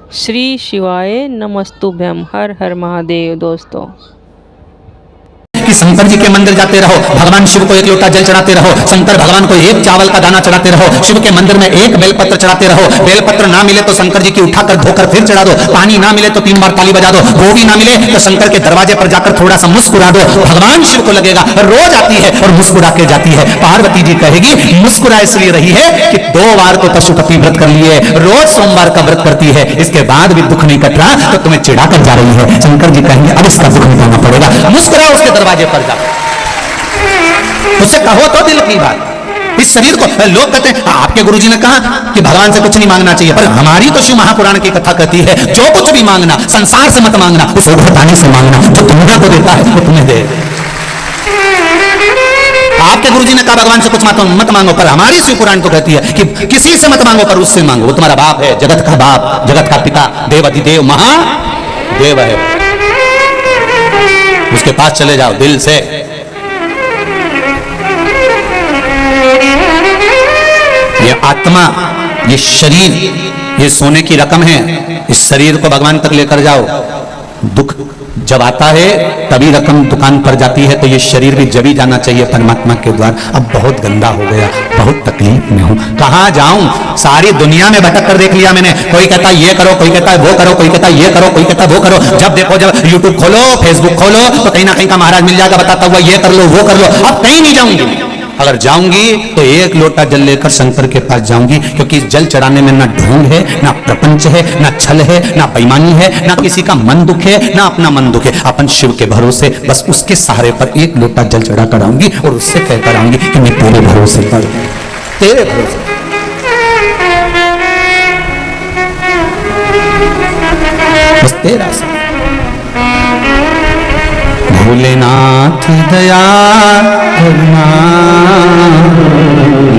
श्री शिवाय नमस्तुभ्यम। हर हर महादेव। दोस्तों कि शंकर जी के मंदिर जाते रहो, भगवान शिव को एक लोटा जल चढ़ाते रहो, शंकर भगवान को एक चावल का दाना चढ़ाते रहो, शिव के मंदिर में एक बेलपत्र चढ़ाते रहो, बेलपत्र ना मिले तो शंकर जी की उठाकर धोकर फिर चढ़ा दो, पानी ना मिले तो 3 बार ताली बजा दो, वो भी ना मिले तो शंकर के दरवाजे पर जाकर थोड़ा सा मुस्कुरा दो। भगवान शिव को लगेगा रोज आती है और मुस्कुरा के जाती है। पार्वती जी कहेगी मुस्कुरा इसलिए रही है कि 2 बार तो पशुपति व्रत कर लिए, रोज सोमवार का व्रत करती है, इसके बाद भी दुख नहीं कट रहा तो तुम्हें चिढ़ा कर जा रही है। शंकर जी कहेंगे अब इसका दुख मिटाना पड़ेगा, मुस्कुराओ उसके दरवाजे पर जाओ, उसे कहो तो दिल की बात। इस शरीर को लोग कहते हैं आपके गुरुजी ने कहा कि भगवान से कुछ नहीं मांगना चाहिए, पर हमारी तो शिव महापुराण की कथा कहती है जो कुछ भी मांगना संसार से मत मांगना, उस उभरताने से मांगना, जो तुम्हें को देता है वो तुम्हें दे। आपके गुरुजी ने कहा भगवान से कुछ मत मांगो, पर हमारी शिव पुराण तो कहती है कि किसी से मत मांगो पर उससे मांगो, वो तुम्हारा बाप है, जगत का बाप, जगत का पिता, देव अधिदेव महादेव है, उसके पास चले जाओ दिल से। ये आत्मा, ये शरीर, ये सोने की रकम है, इस शरीर को भगवान तक लेकर जाओ। दुख जब आता है तभी रकम दुकान पर जाती है, तो ये शरीर भी जब ही जाना चाहिए परमात्मा के द्वार। अब बहुत गंदा हो गया, बहुत तकलीफ में हूं, कहां जाऊं? सारी दुनिया में भटक कर देख लिया मैंने। कोई कहता है ये करो, कोई कहता है वो करो, कोई कहता है ये करो, कोई कहता है वो करो। जब देखो, जब यूट्यूब खोलो, फेसबुक खोलो, तो कहीं ना कहीं का महाराज मिल जाएगा बताता हुआ ये कर लो वो कर लो। अब कहीं नहीं जाऊंगी, अगर जाऊंगी तो एक लोटा जल लेकर शंकर के पास जाऊंगी, क्योंकि जल चढ़ाने में ना ढोंग है, ना प्रपंच है, ना छल है, ना बेईमानी है, ना किसी का मन दुख है, ना अपना मन दुख है। अपन शिव के भरोसे, बस उसके सहारे पर एक लोटा जल चढ़ा कर आऊंगी और उससे कहकर आऊंगी कि मैं तेरे भरोसे पर, तेरे भरोसे। बस तेरा सा भोलेनाथ दया करना,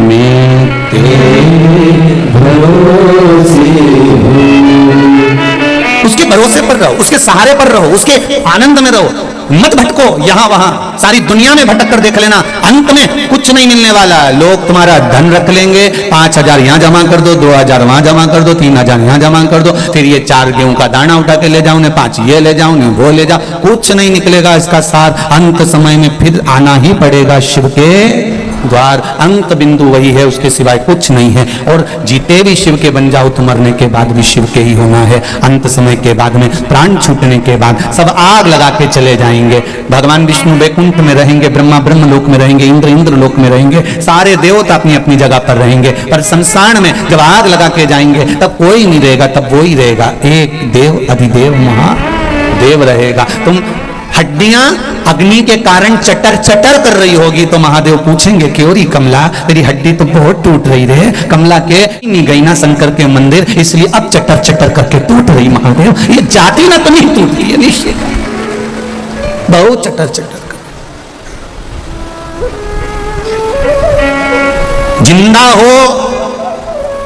मैं तेरे भरोसे हूँ। उसके भरोसे पर रहो, उसके सहारे पर रहो, उसके आनंद में रहो, मत भटको यहां वहां। सारी दुनिया में भटक कर देख लेना, अंत में कुछ नहीं मिलने वाला। लोग तुम्हारा धन रख लेंगे, 5,000 यहां जमा कर दो, 2,000 वहां जमा कर दो, 3,000 यहां जमा कर दो, फिर ये 4 गेहूं का दाना उठा के ले जाओ, 5 ये ले जाओ, वो ले जाओ, कुछ नहीं निकलेगा इसका सार। अंत समय में फिर आना ही पड़ेगा शिव के द्वार। अंत बिंदु वही है, उसके सिवाय कुछ नहीं है। और जीते भी शिव के बन जाओ तो मरने के बाद भी शिव के ही होना है। अंत समय के बाद में, प्राण छूटने के बाद सब आग लगा के चले जाएंगे। भगवान विष्णु वैकुंठ में रहेंगे, ब्रह्मा ब्रह्म लोक में रहेंगे, इंद्र इंद्र लोक में रहेंगे, सारे देवता अपनी अपनी जगह पर रहेंगे। पर संसार में जब आग लगा के जाएंगे तब कोई नहीं रहेगा, तब वो ही रहेगा, एक देव अधिदेव महादेव रहेगा। तुम हड्डियां अग्नि के कारण चटर चटर कर रही होगी तो महादेव पूछेंगे क्यों री कमला, तेरी हड्डी तो बहुत टूट रही रे। कमला के नहीं गई ना शंकर के मंदिर, इसलिए अब चटर चटर करके टूट रही। महादेव ये जाती ना तो नहीं टूटती है, निश्चित बहुत चटर चटर कर। जिंदा हो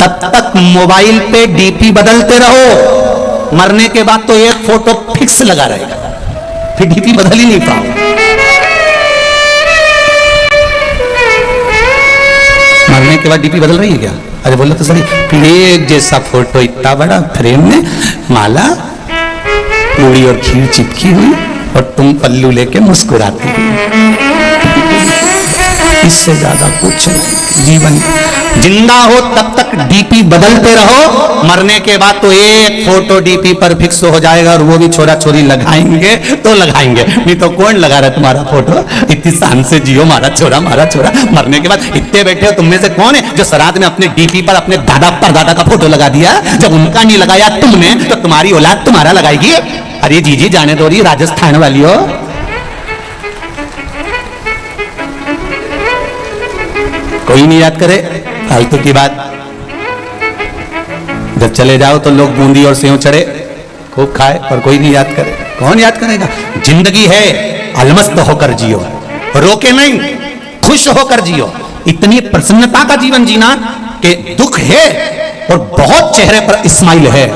तब तक मोबाइल पे डीपी बदलते रहो, मरने के बाद तो एक फोटो फिक्स लगा रहेगा, फिर डीपी बदल ही नहीं पाओ। मरने के बाद डीपी बदल रही है क्या? अरे बोलो तो सही, फिर एक जैसा फोटो इतना बड़ा फ्रेम में, माला पूरी और खीर चिपकी हुई और तुम पल्लू लेके मुस्कुराती हुई। इससे ज्यादा कुछ नहीं जीवन। जिंदा हो तब तक डीपी बदलते रहो, मरने के बाद तो एक फोटो डीपी पर फिक्स हो जाएगा, और वो भी छोरा छोरी लगाएंगे तो लगाएंगे, नहीं तो कौन लगा रहा है तुम्हारा फोटो? इतनी शान से जियो मारा छोरा मारा छोरा। मरने के बाद इतने बैठे हो, तुम में से कौन है जो श्राद्ध में अपने डीपी पर अपने दादा परदादा का फोटो लगा दिया? जब उनका नहीं लगाया तुमने, तो तुम्हारी औलाद तुम्हारा लगाएगी। अरे जीजी जाने दो, रही राजस्थान वाली हो। कोई नहीं याद करे, फालतू की बात। जब चले जाओ तो लोग बूंदी और सेव चढ़े खूब खाए, पर कोई नहीं याद करे। कौन याद करेगा? जिंदगी है, अलमस्त होकर जियो, रोके नहीं, खुश होकर जियो। इतनी प्रसन्नता का जीवन जीना कि दुख है और बहुत चेहरे पर स्माइल है,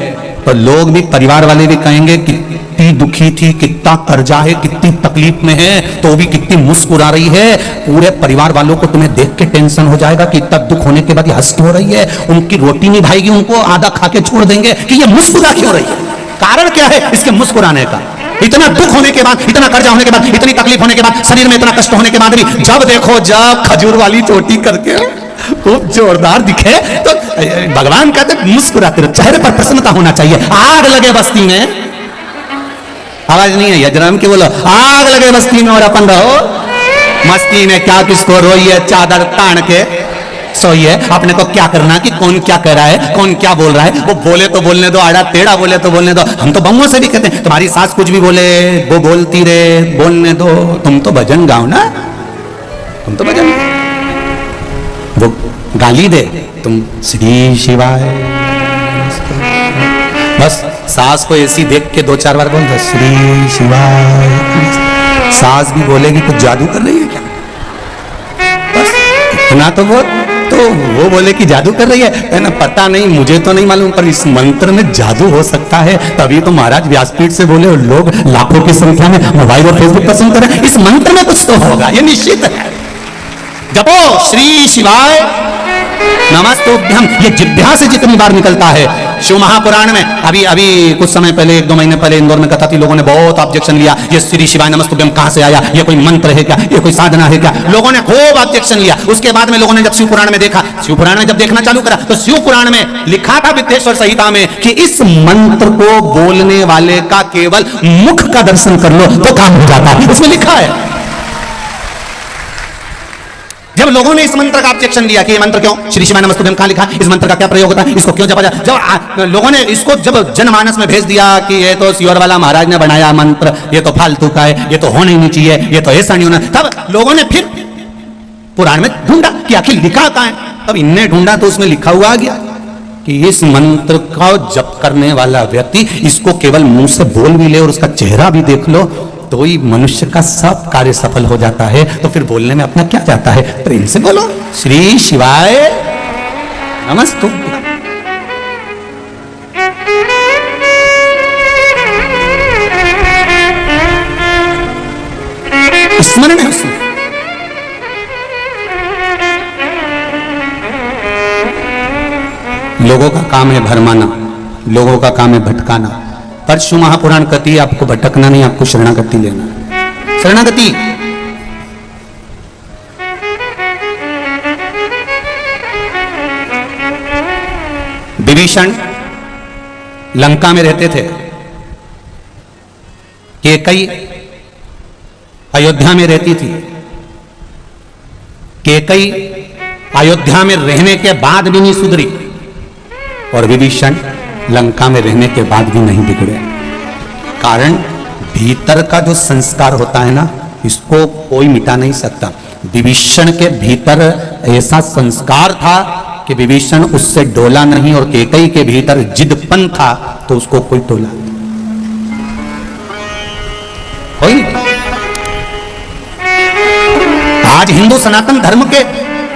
तो लोग भी, परिवार वाले भी कहेंगे कितनी दुखी थी, कितना कर्जा है, कितनी तकलीफ में है, तो भी कितनी मुस्कुरा रही है। पूरे परिवार वालों को तुम्हें देख के टेंशन हो जाएगा कि इतना दुख होने के बाद ये हंस क्यों रही है, उनकी रोटी नहीं भाएगी, उनको आधा खा के छोड़ देंगे कि ये मुस्कुरा क्यों रही है। कारण क्या है इसके मुस्कुराने का? इतना दुख होने के बाद, इतना कर्जा होने के बाद, इतनी तकलीफ होने के बाद, शरीर में इतना कष्ट होने के बाद भी जब देखो जब खजूर वाली चोटी करके खूब जोरदार दिखे तो भगवान कहते मुस्कुराते रहो, चेहरे पर प्रसन्नता होना चाहिए। आग लगे बस्ती में, आवाज नहीं है यजराम की, बोलो आग लगे बस्ती में और अपन रहो मस्ती में। क्या किसको रोइए, चादर तान के सोइए। अपने को क्या करना कि कौन क्या कह रहा है, कौन क्या बोल रहा है, वो बोले तो बोलने दो, आड़ा टेढ़ा बोले तो बोलने दो। हम तो बहुओं से भी कहते हैं तुम्हारी सास कुछ भी बोले वो बोलती रहे, बोलने दो, तुम तो भजन गाओ ना, तुम तो भजन, वो गाली दे तुम श्री शिवाय, बस सास को ऐसी देख के 2-4 बार बोल दो श्री शिवाय। सास भी बोलेगी कुछ जादू कर रही है क्या, बस इतना तो बोल, तो वो बोले कि जादू कर रही है ना, पता नहीं, मुझे तो नहीं मालूम, पर इस मंत्र में जादू हो सकता है। तभी तो महाराज व्यासपीठ से बोले और लोग लाखों की संख्या में मोबाइल और फेसबुक पर सुनते रहे, इस मंत्र में कुछ तो होगा, ये निश्चित है। जपो श्री शिवाय नमस्तुभ्यम, ये जिह्वा से जितनी बार निकलता है। शिव महापुराण में अभी कुछ समय पहले, 1-2 महीने पहले इंदौर में कथा थी, लोगों ने बहुत ऑब्जेक्शन लिया, ये श्री शिवाय नमस्तुभ्यम कहां से आया, ये कोई मंत्र है क्या, ये कोई साधना है क्या, लोगों ने खूब ऑब्जेक्शन लिया। उसके बाद में लोगों ने जब शिव पुराण में देखा, शिव पुराण में जब देखना चालू करा तो शिव पुराण में लिखा था विद्येश्वर संहिता में कि इस मंत्र को बोलने वाले का केवल मुख का दर्शन कर लो तो काम हो जाता है, उसमें लिखा है। जब लोगों ने इस मंत्र का ऑब्जेक्शन लिया कि ये मंत्र क्यों, श्री शिवाय नमस्तुभ्यम कहां लिखा, इस मंत्र का क्या प्रयोग होता है, इसको क्यों जपा जाए, जब लोगों ने इसको जब जनमानस में भेज दिया कि ये तो सियोर वाला महाराज ने बनाया मंत्र, ये तो फालतू का है, ये तो होना ही नहीं चाहिए, ये तो ऐसा नहीं होना, तब लोगों ने फिर पुराण में ढूंढा कि आखिर लिखा कहां है। तब इनने ढूंढा तो उसमें लिखा हुआ आ गया कि इस मंत्र का जप करने वाला व्यक्ति इसको केवल मुंह से बोल भी ले और उसका चेहरा भी देख लो तो ही मनुष्य का सब कार्य सफल हो जाता है। तो फिर बोलने में अपना क्या जाता है, प्रेम से बोलो श्री शिवाय नमस्तुभ्यम। स्मरण है उसमें। लोगों का काम है भरमाना, लोगों का काम है भटकाना, पर शिव महापुराण कहती है आपको भटकना नहीं, आपको शरणागति लेना। शरणागति विभीषण लंका में रहते थे, कैकेयी अयोध्या में रहती थी। कैकेयी अयोध्या में रहने के बाद भी नहीं सुधरी और विभीषण लंका में रहने के बाद भी नहीं बिगड़े। कारण भीतर का जो संस्कार होता है ना, इसको कोई मिटा नहीं सकता। विभीषण के भीतर ऐसा संस्कार था कि विभीषण उससे डोला नहीं, और कैकेयी के भीतर जिदपन था तो उसको कोई टोला कोई नहीं। आज हिंदू सनातन धर्म के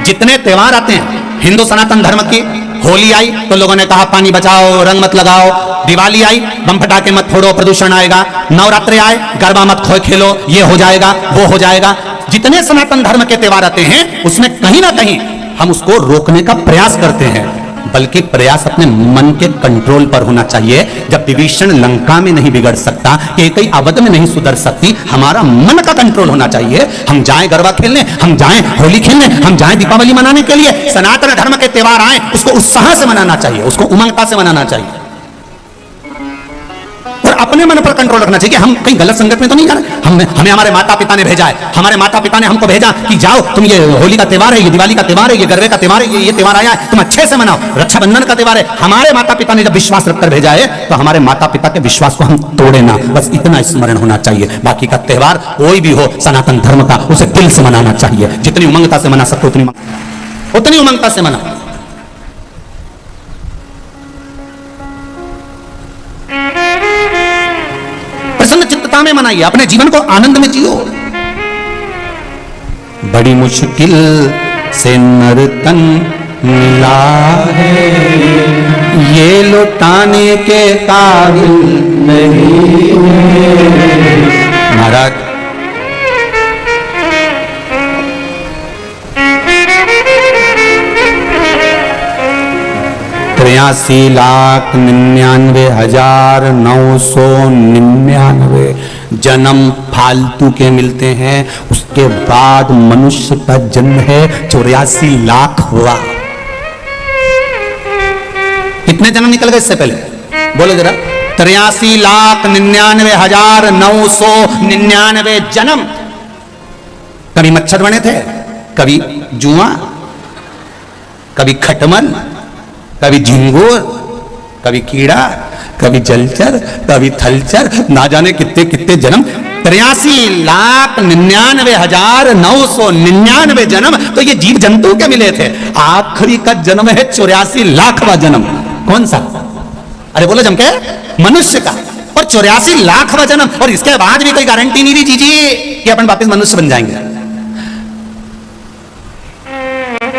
जितने त्योहार आते हैं, हिंदू सनातन धर्म की होली आई तो लोगों ने कहा पानी बचाओ, रंग मत लगाओ। दिवाली आई बम फटाके मत फोड़ो, प्रदूषण आएगा। नवरात्रि आए गरबा मत खेलो, ये हो जाएगा वो हो जाएगा। जितने सनातन धर्म के त्योहार आते हैं उसमें कहीं ना कहीं हम उसको रोकने का प्रयास करते हैं, बल्कि प्रयास अपने मन के कंट्रोल पर होना चाहिए। जब विभीषण लंका में नहीं बिगड़ सकता, कैकेयी अवध में नहीं सुधर सकती, हमारा मन का कंट्रोल होना चाहिए। हम जाएं गरबा खेलने, हम जाएं होली खेलने, हम जाएं दीपावली मनाने के लिए। सनातन धर्म के त्योहार आए उसको उत्साह से मनाना चाहिए, उसको उमंगता से मनाना चाहिए, और अपने मन पर कंट्रोल रखना चाहिए कि हम कहीं गलत संगत में तो नहीं जा रहे। हमें हमारे माता पिता ने भेजा है, हमारे माता पिता ने हमको भेजा कि जाओ तुम, ये होली का त्योहार है, ये दिवाली का त्योहार है, ये गरबे का त्योहार है, ये त्योहार आया है, तुम अच्छे से मनाओ। रक्षाबंधन का त्योहार है, हमारे माता पिता ने जब विश्वास रखकर भेजा है तो हमारे माता पिता के विश्वास को हम तोड़े ना, बस इतना स्मरण होना चाहिए। बाकी का त्योहार कोई भी हो सनातन धर्म का, उसे दिल से मनाना चाहिए। जितनी उमंगता से मना सकते उतनी उमंगता से मना। प्रसन्न चित्तता में मनाइए, अपने जीवन को आनंद में जियो। बड़ी मुश्किल से नर्तन मिला है, ये लुटाने के काबिल नहीं है। महाराज तिरासी लाख 99,999 जन्म फालतू के मिलते हैं, उसके बाद मनुष्य का जन्म है 84 लाख हुआ। कितने जन्म निकल गए इससे पहले बोलो जरा? 83,99,999 जन्म। कभी मच्छर बने थे, कभी जुआ, कभी खटमल, कभी झिंगुर, कभी कीड़ा, कभी जलचर, कभी थलचर, ना जाने कितने कितने जन्म। 83,99,999 जन्म तो ये जीव जंतु के मिले थे। आखिरी का जन्म है 84 लाखवां जन्म। कौन सा? अरे बोलो जम के, मनुष्य का। और 84 लाखवां जन्म, और इसके बाद भी कोई गारंटी नहीं दी जीजी कि अपन वापस मनुष्य बन जाएंगे।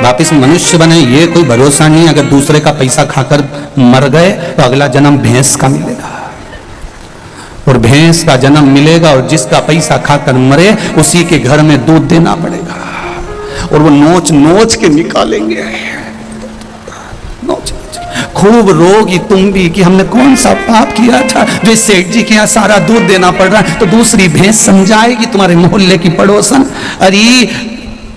वापिस मनुष्य बने ये कोई भरोसा नहीं। अगर दूसरे का पैसा खाकर मर गए तो अगला जन्म भैंस का मिलेगा, और भैंस का जन्म मिलेगा, और जिसका पैसा खाकर मरे उसी के घर में दूध देना पड़ेगा, और वो नोच नोच के निकालेंगे। नोच खूब रोगी तुम भी कि हमने कौन सा पाप किया था जो सेठ जी के यहाँ सारा दूध देना पड़ रहा है। तो दूसरी भैंस समझाएगी तुम्हारे मोहल्ले की पड़ोसन, अरे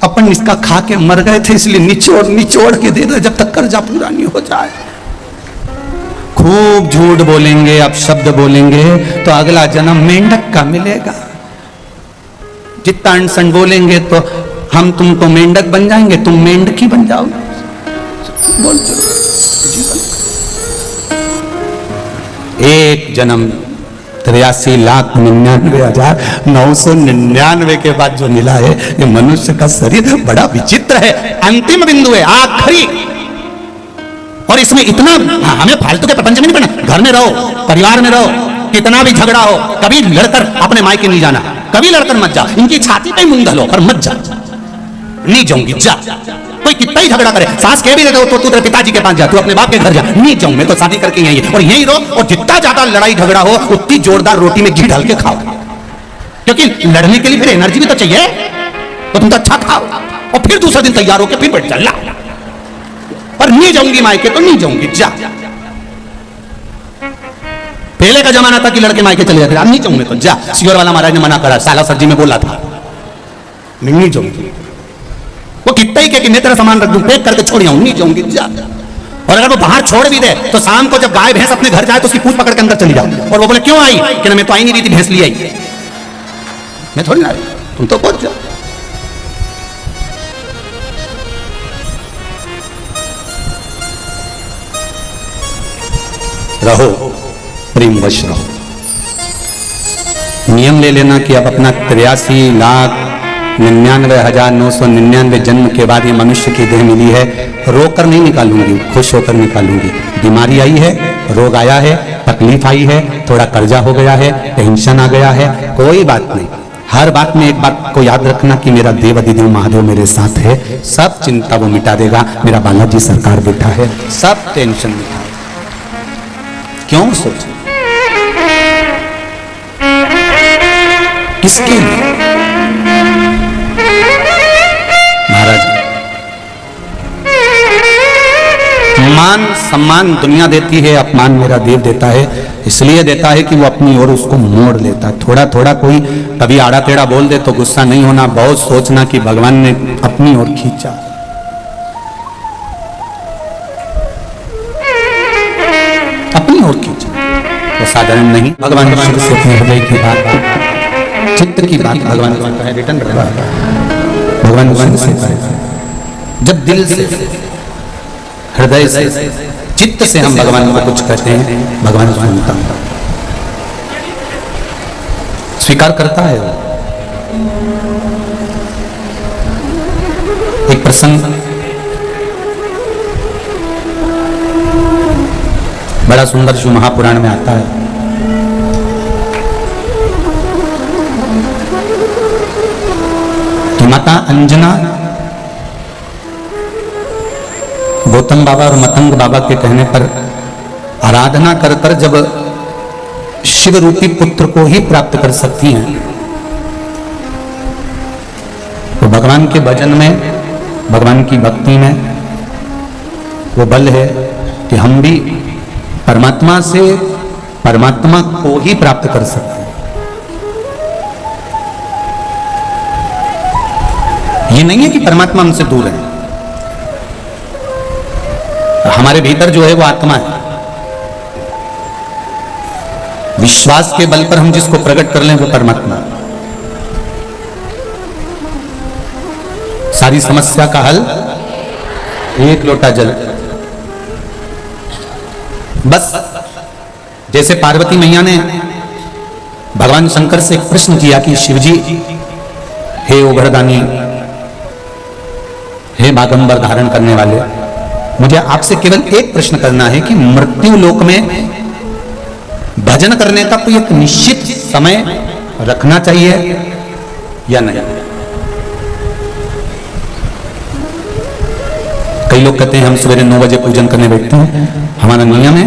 अपन इसका खा के मर गए थे इसलिए निचोड़ निचोड़ के दे दो जब तक कर्जा पूरा नहीं हो जाए। खूब झूठ बोलेंगे, अपशब्द बोलेंगे तो अगला जन्म मेंढक का मिलेगा। जितना अनसन बोलेंगे तो हम तुमको मेंढक बन जाएंगे, तुम मेंढकी बन जाओगे। बोल एक जन्म 83,99,999 के बाद जो मिला है ये मनुष्य का शरीर बड़ा विचित्र है। अंतिम बिंदु है, आखिरी। और इसमें इतना हमें फालतू के प्रपंच में नहीं पड़ना। घर में रहो, परिवार में रहो, कितना भी झगड़ा हो, कभी लड़कर अपने मायके नहीं जाना, कभी लड़कर मत जा। इनकी छाती पे मुंह घलो पर मत जा। नहीं जाऊंगी जा। कोई कितना ही झगड़ा करे, सास कह भी रहे हो तो तू तेरे पिताजी के पास जा, तू अपने बाप के घर जा। नहीं जाऊं, मैं तो शादी करके यही और यही रहो। और जितना ज्यादा लड़ाई झगड़ा हो उतनी जोरदार रोटी में घी डाल के खाओ, क्योंकि लड़ने के लिए फिर एनर्जी भी तो चाहिए। तो तुम तो अच्छा खाओ और फिर दूसरे दिन तैयार होकर फिर बैठ चल। पर नहीं जाऊंगी मायके तो नहीं जाऊंगी जा। पहले का जमाना था कि लड़के मायके चले जाते, नहीं जाऊं मैं तो जा। सियोर वाला महाराज ने मना करा, साला सरजी में बोला था मैं नहीं जाऊंगी। वो कितना ही कि मैं तेरा सामान रख दूं, पैक करके छोड़ आऊं, नहीं जाऊंगी जा। और अगर वो बाहर छोड़ भी दे तो शाम को जब गाय भैंस अपने घर जाए तो उसकी पूंछ पकड़ के अंदर चली जाओ। और वो बोले क्यों आई? कि ना मैं तो आई नहीं रही थी, भैंस ली आई। मैं थोड़ी ना आई, तुम तो पहुंच जाओ। रहो प्रेम वश रहो। नियम ले लेना कि अब अपना 83,99,999 जन्म के बाद ये मनुष्य की देह मिली है, रोकर नहीं निकालूंगी, खुश होकर निकालूंगी। बीमारी आई है, रोग आया है, तकलीफ आई है, थोड़ा कर्जा हो गया है, टेंशन आ गया है, कोई बात नहीं। हर बात में एक बात को याद रखना कि मेरा देवाधिदेव महादेव मेरे साथ है, सब चिंता वो मिटा देगा। मेरा बालाजी सरकार बैठा है, सब टेंशन मिटा। क्यों सोच किसके लिए? महाराज मान सम्मान दुनिया देती है, अपमान मेरा देव देता है। इसलिए देता है कि वो अपनी ओर उसको मोड़ लेता है। थोड़ा थोड़ा कोई कभी आड़ा टेढ़ा बोल दे तो गुस्सा नहीं होना, बहुत सोचना कि भगवान ने अपनी ओर खींचा। अपनी ओर खींचा वो साधारण नहीं। भगवान शुरू से अपने हृदय की बात, चित्त की बात भगवान को है, रिटर्न भगवान से जब दिल से, हृदय से, चित्त से हम भगवान को कुछ कहते हैं, भगवान सुनता है, स्वीकार करता है। एक प्रसंग बड़ा सुंदर शिव महापुराण में आता है। कि माता अंजना गौतम बाबा और मतंग बाबा के कहने पर आराधना कर कर जब शिव रूपी पुत्र को ही प्राप्त कर सकती हैं, तो भगवान के भजन में, भगवान की भक्ति में वो बल है कि हम भी परमात्मा से परमात्मा को ही प्राप्त कर सकते हैं। ये नहीं है कि परमात्मा हमसे दूर है, हमारे भीतर जो है वो आत्मा है। विश्वास के बल पर हम जिसको प्रकट कर लें वो परमात्मा। सारी समस्या का हल एक लोटा जल। बस जैसे पार्वती मैया ने भगवान शंकर से एक प्रश्न किया कि शिवजी, हे ओघरदानी, हे बागंबर धारण करने वाले, मुझे आपसे केवल एक प्रश्न करना है कि मृत्यु लोक में भजन करने का कोई एक निश्चित समय रखना चाहिए या नहीं? कई लोग कहते हैं हम सवेरे 9 बजे पूजन करने बैठते हैं। हमारा नियम है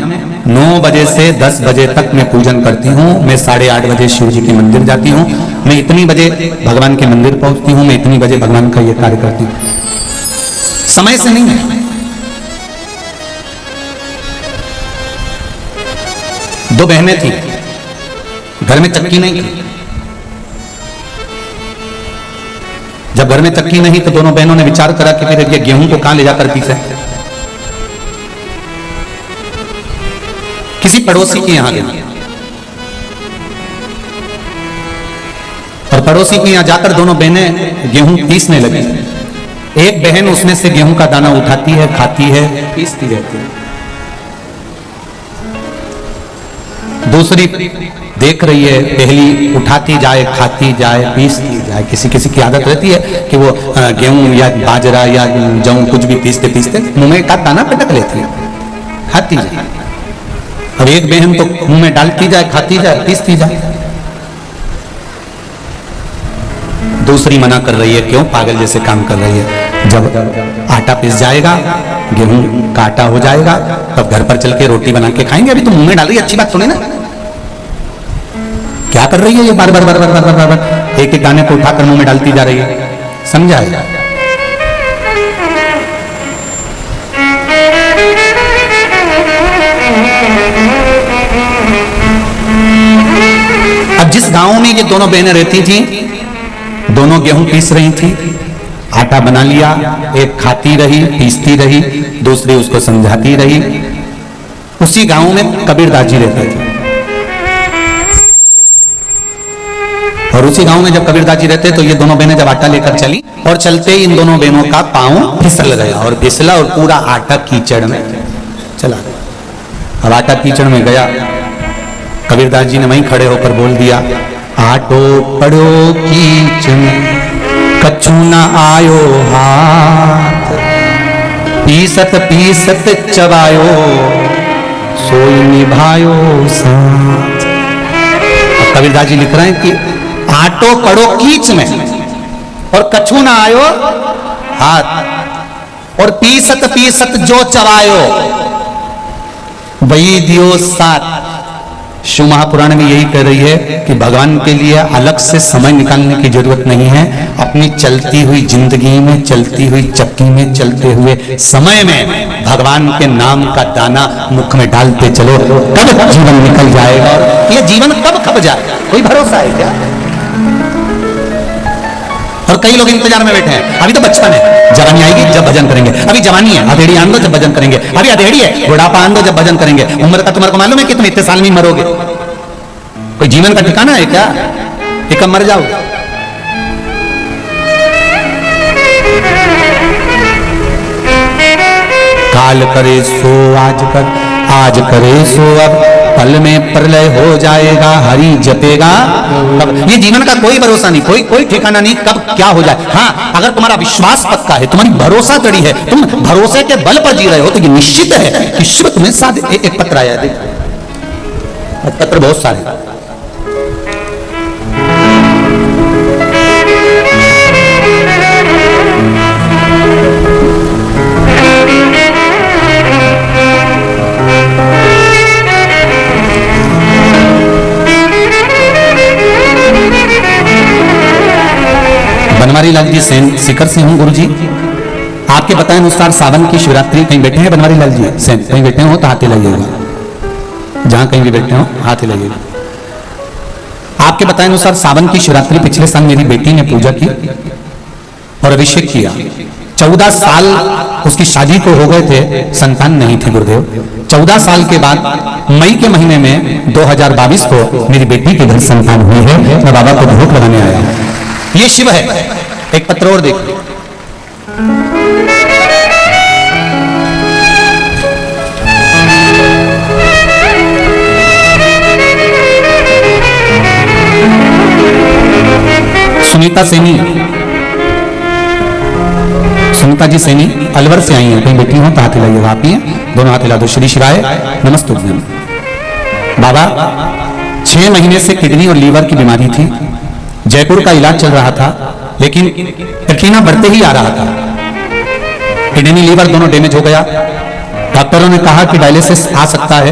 9 बजे से 10 बजे तक मैं पूजन करती हूँ। मैं 8:30 बजे शिव जी के मंदिर जाती हूँ, मैं इतनी बजे भगवान के मंदिर पहुंचती हूँ, मैं इतनी बजे भगवान का ये कार्य करती हूँ। समय से नहीं है। 2 बहनें थी, घर में चक्की नहीं थी। जब घर में चक्की नहीं तो दोनों बहनों ने विचार करा कि फिर ये गेहूं को कहां ले जाकर पीसे। किसी पड़ोसी के यहां गई और पड़ोसी के यहां जाकर दोनों बहनें गेहूं पीसने लगी। एक बहन उसमें से गेहूं का दाना उठाती है, खाती है, पीसती रहती है। दूसरी देख रही है, पहली उठाती जाए, खाती जाए, पीसती जाए। किसी किसी की आदत रहती है कि वो गेहूं या बाजरा या जौ कुछ भी पीसते पीसते मुंह में का दाना पटक लेती है, खाती जाए। अब एक बहन तो मुंह में डालती जाए, खाती जाए, पीसती जाए। दूसरी मना कर रही है, क्यों पागल जैसे काम कर रही है। जब आटा पिस जाएगा, गेहूं का आटा हो जाएगा, तब घर पर चल के रोटी बना के खाएंगे। अभी तो मुंह में डाल रही है, अच्छी बात सुने ना। क्या कर रही है ये? बार बार बार बार बार बार बार एक एक दाने को उठाकर मुंह में डालती जा रही है। समझा है? अब जिस गांव में ये दोनों बहनें रहती थी, दोनों गेहूं पीस रही थी, आटा बना लिया, एक खाती रही, पीसती रही, दूसरी उसको समझाती रही। उसी गांव में कबीरदास जी रहते थे और उसी गांव में जब कबीरदास जी रहते तो ये दोनों बहनें जब आटा लेकर चली और चलते ही इन दोनों बहनों का पांव फिसल गया और फिसला और पूरा आटा कीचड़ में चला गया। अब आटा कीचड़ में गया, कबीरदास जी ने वहीं खड़े होकर बोल दिया, आटो पड़ो कीचड़ में कछु न आयो हाथ, पीसत पीसत चबायो सोई निभायो साथ। अब कबीरदास जी लिख रहे हैं कि आटो पड़ो कीच में और कछु न आयो हाथ, और पीसत पीसत जो चबायो वही दियो साथ। शिव महापुराण में यही कह रही है कि भगवान के लिए अलग से समय निकालने की जरूरत नहीं है। अपनी चलती हुई जिंदगी में, चलती हुई चक्की में, चलते हुए समय में भगवान के नाम का दाना मुख में डालते चलो, कब जीवन निकल जाएगा और ये जीवन कब खप जाएगा, कोई भरोसा है क्या? और कई लोग इंतजार में बैठे हैं, अभी तो बचपन है, जवानी आएगी जब भजन करेंगे। अभी जवानी है, अधेड़ी आन दो जब भजन करेंगे। अभी अधेड़ी है, बुढ़ापा आन दो जब भजन करेंगे। उम्र का तुम्हारे को मालूम है कि तुम इतने साल में मरोगे? कोई जीवन का ठिकाना है क्या कि कब मर जाओ? काल करे सो आज कर, आज करे सो अब, पल में प्रलय हो जाएगा, हरि जपेगा कब। ये जीवन का कोई भरोसा नहीं, कोई ठिकाना नहीं कब क्या हो जाए। हाँ, अगर तुम्हारा विश्वास पक्का है, तुम्हारी भरोसा कड़ी है, तुम भरोसे के बल पर जी रहे हो, तो ये निश्चित है कि शिव तुम्हें साथ। एक पत्र आया है, पत्र बहुत सारे। बनवारी लाल जी सेन सीकर से हूँ गुरु जी। आपके बताए अनुसार सावन की शिवरात्रि कहीं बैठे हैं बनवारी लाल जी सेन, कहीं बैठे हो तो हाथ हिलाइएगा, जहां कहीं भी बैठे हो हाथ हिलाइएगा। आपके बताए अनुसार सावन की शिवरात्रि पिछले साल मेरी बेटी ने पूजा की और अभिषेक किया। 14 साल उसकी शादी को हो गए थे, संतान नहीं थी गुरुदेव। 14 साल के बाद मई के महीने में 2022 को मेरी बेटी के घर संतान हुई है। मैं बाबा को भोग लगाने आया हूं। ये शिव है। एक पत्र और देखो, सुनीता सैनी, सुनीता जी सैनी अलवर से आई हैं, कहीं बैठी हो तो हाथ हिलाइएगा। आप ही हैं, दोनों हाथ हिला दो। श्री शिवाय नमस्ते। बाबा 6 महीने से किडनी और लीवर की बीमारी थी, जयपुर का इलाज चल रहा था, लेकिन क्रिटिना बढ़ते ही आ रहा था। किडनी लीवर दोनों डैमेज हो गया। डॉक्टरों ने कहा कि डायलिसिस आ सकता है।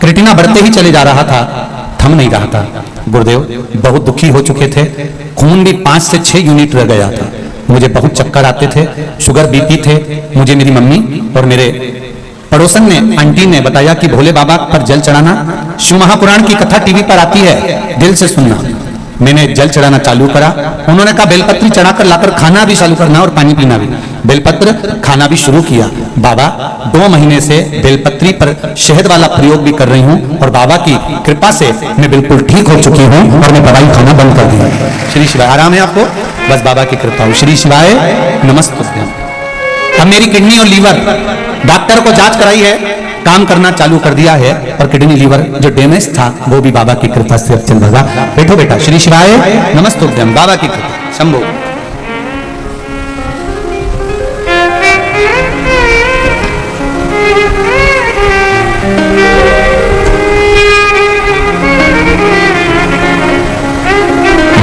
क्रिटिना बढ़ते ही चले जा रहा था, थम नहीं रहा था। गुरुदेव बहुत दुखी हो चुके थे, खून भी 5 से 6 यूनिट रह गया था। मुझे बहुत चक्कर आते थे, शुगर बीपी थे। मुझे मेरी मम्मी और मेरे पड़ोसन ने, आंटी ने बताया कि भोले बाबा पर जल चढ़ाना, शिव महापुराण की कथा टीवी पर आती है, दिल से सुनना। मैंने जल चढ़ाना चालू करा। उन्होंने कहा बेलपत्री चढ़ाकर लाकर खाना भी चालू करना और पानी पीना भी। बेलपत्र खाना भी शुरू किया। बाबा 2 महीने से बेलपत्री पर शहद वाला प्रयोग भी कर रही हूँ और बाबा की कृपा से मैं बिल्कुल ठीक हो चुकी हूँ और मैं दवाई खाना बंद कर दी। श्री शिवाय। आराम है आपको, बस बाबा की कृपा हो। श्री शिवाय नमस्ते। अब मेरी किडनी और लीवर डॉक्टर को जांच कराई है, काम करना चालू कर दिया है और किडनी लीवर जो डैमेज था वो भी बाबा की कृपा से अब चल रहा। बैठो बेटा। श्री शिवाय नमस्ते। बाबा की कृपा शंभो।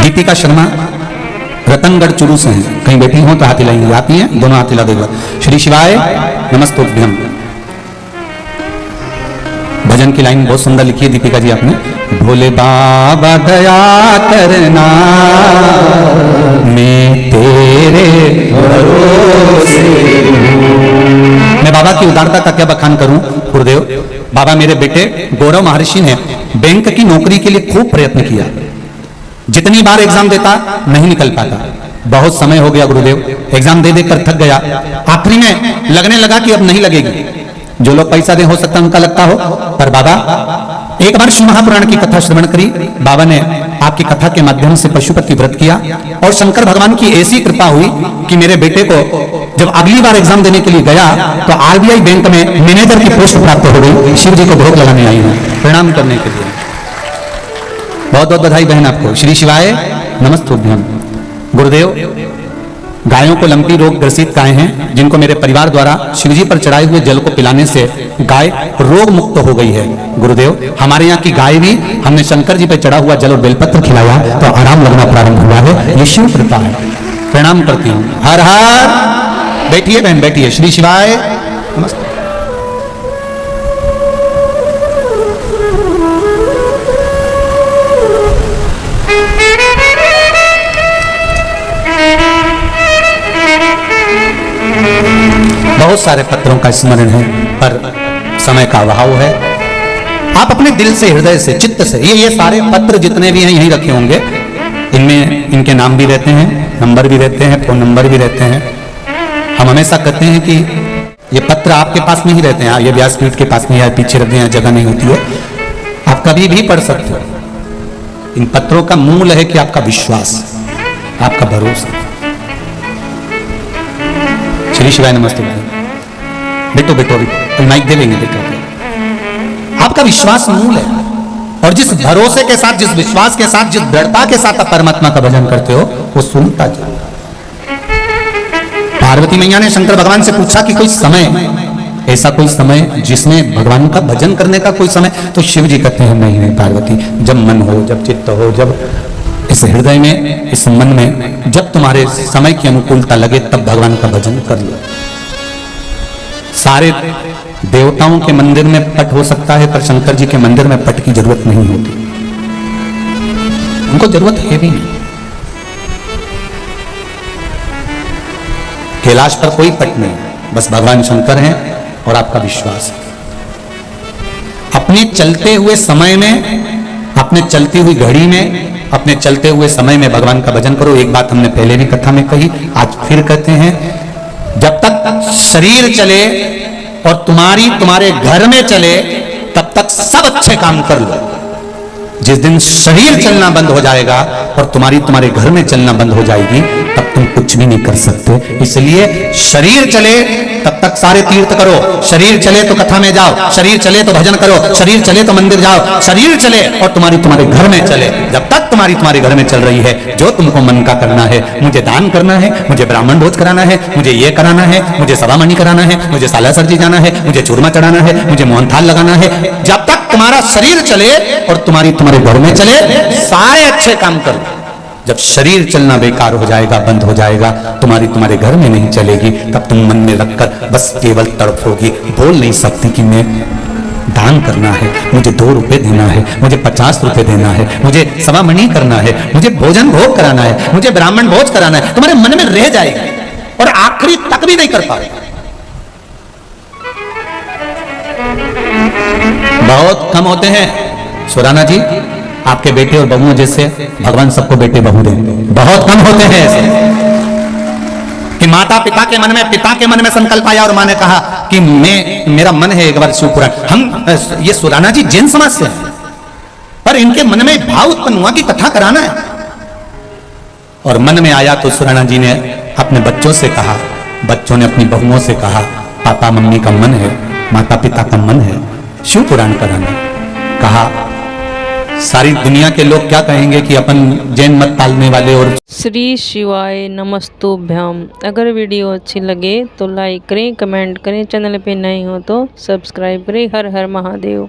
दीपिका शर्मा रतनगढ़ चुरू से हैं, कहीं बैठी हो तो हाथ हिलाएंगे। आती हैं, दोनों हाथ हिला देगा। श्री शिवाय नमस्तोभ्यम। भजन की लाइन बहुत सुंदर लिखी है दीपिका जी आपने। भोले बाबा दया करना मैं तेरे भरोसे। मैं बाबा की उदारता का क्या बखान करूं गुरुदेव। बाबा मेरे बेटे गौरव महर्षि ने बैंक की नौकरी के लिए खूब प्रयत्न किया, जितनी बार एग्जाम देता नहीं निकल पाता। बहुत समय हो गया गुरुदेव, एग्जाम दे देकर थक गया। आखिरी में लगने लगा कि अब नहीं लगेगी। जो लोग पैसा दे हो सकता है उनका लगता हो, पर बाबा एक बार शिव महापुराण की कथा श्रवण करी। बाबा ने आपकी कथा के माध्यम से पशुपति व्रत किया और शंकर भगवान की ऐसी कृपा हुई कि मेरे बेटे को जब अगली बार एग्जाम देने के लिए गया तो आरबीआई बैंक में मैनेजर की पोस्ट प्राप्त हो गई। शिव जी को भोग लगाने आई हूँ प्रणाम करने के लिए। बहुत बहुत बधाई बहन आपको। श्री शिवाय नमस्तोभ्यम। गुरुदेव गायों को लंपी रोग ग्रसित गाय हैं, जिनको मेरे परिवार द्वारा शिवजी पर चढ़ाए हुए जल को पिलाने से गाय रोग मुक्त हो गई है। गुरुदेव हमारे यहाँ की गाय भी हमने शंकर जी पर चढ़ा हुआ जल और बेलपत्र खिलाया तो आराम लगना प्रारंभ हुआ है। ये शिव कृपा है। प्रणाम करती हूँ। हर हर। बैठिए बहन बैठिए। श्री शिवाय नमस्ते। बहुत सारे पत्रों का स्मरण है पर समय का अभाव है। आप अपने दिल से, हृदय से, चित्त से ये सारे पत्र जितने भी हैं यहीं रखे होंगे। इनमें इनके नाम भी रहते हैं, नंबर भी रहते हैं, फोन नंबर भी रहते हैं। हम हमेशा कहते हैं कि ये पत्र आपके पास में ही रहते हैं। ये व्यासपीठ के पास में या पीछे रखते हैं, जगह नहीं होती है, आप कभी भी पढ़ सकते हो। इन पत्रों का मूल है कि आपका विश्वास, आपका भरोसा। श्री शिवाय नमस्ते। बेटो बेटो अभी माइक दे लेंगे बेटो। आपका विश्वास मूल है और जिस भरोसे के साथ, जिस विश्वास के साथ, जिस दृढ़ता के साथ आप परमात्मा का भजन करते हो वो सुनता जाए। पार्वती मैया ने शंकर भगवान से पूछा कि कोई समय, ऐसा कोई समय जिसमें भगवान का भजन करने का कोई समय, तो शिव जी कहते हैं नहीं नहीं पार्वती, जब मन हो, जब चित्त हो, जब इस हृदय में, इस मन में, जब तुम्हारे समय की अनुकूलता लगे तब भगवान का भजन कर लो। सारे देवताओं के मंदिर में पट हो सकता है पर शंकर जी के मंदिर में पट की जरूरत नहीं होती, उनको जरूरत है भी नहीं। कैलाश पर कोई पट नहीं, बस भगवान शंकर हैं और आपका विश्वास है। अपने चलते हुए समय में, अपने चलती हुई घड़ी में, अपने चलते हुए समय में भगवान का भजन करो। एक बात हमने पहले भी कथा में कही, आज फिर कहते हैं, जब तक शरीर चले और तुम्हारे घर में चले तब तक सब अच्छे काम कर लो। जिस दिन शरीर चलना बंद हो जाएगा और तुम्हारे घर में चलना बंद हो जाएगी, तब तुम कुछ भी नहीं कर सकते। इसलिए शरीर चले तब तक सारे तीर्थ करो, शरीर चले तो कथा में जाओ, शरीर चले तो भजन करो, शरीर चले तो मंदिर जाओ, शरीर चले और तुम्हारे घर में चले। जब तक तुम्हारे घर में चल रही है, जो तुमको मन का करना है, मुझे दान करना है, मुझे ब्राह्मण भोज कराना है, मुझे ये कराना है, मुझे सभामणि कराना है, मुझे सालासर जी जाना है, मुझे चूरमा चढ़ाना है, मुझे मोहनथाल लगाना है, जब तक तुम्हारा शरीर चले और तुम्हारे घर में चले, सारे अच्छे काम करो। जब शरीर चलना बेकार हो जाएगा, बंद हो जाएगा, तुम्हारे घर में नहीं चलेगी, तब तुम मन में रखकर बस केवल तड़फोगी, बोल नहीं सकती कि मैं दान करना है, मुझे 2 रुपए देना है, मुझे 50 रुपए देना है, मुझे सभामणि करना है, मुझे भोजन भोग कराना है, मुझे ब्राह्मण भोज कराना है। तुम्हारे मन में रह जाएगी और आखिरी तक भी नहीं कर पाएगा। बहुत कम होते हैं सुराना जी, आपके बेटे और बहुओं जैसे भगवान सबको बेटे बहू दें, बहुत कम होते हैं ऐसे कि पिता के मन में संकल्प आया और माँ ने कहा कि मेरा मन है एक बार शिवपुराण। हम ये सुराना जी जैन समाज से हैं, पर इनके मन में भाव उत्पन्न हुआ कि कथा कराना है, और मन में आया तो सुराना जी ने अपने बच्चों से कहा, बच्चों ने अपनी बहुओं से कहा, पापा मम्मी का मन है, माता पिता का मन है शिवपुराण कराना। कहा सारी दुनिया के लोग क्या कहेंगे कि अपन जैन मत पालने वाले। और श्री शिवाय नमस्तुभ्याम। अगर वीडियो अच्छी लगे तो लाइक करें, कमेंट करें, चैनल पे नए हो तो सब्सक्राइब करें। हर हर महादेव।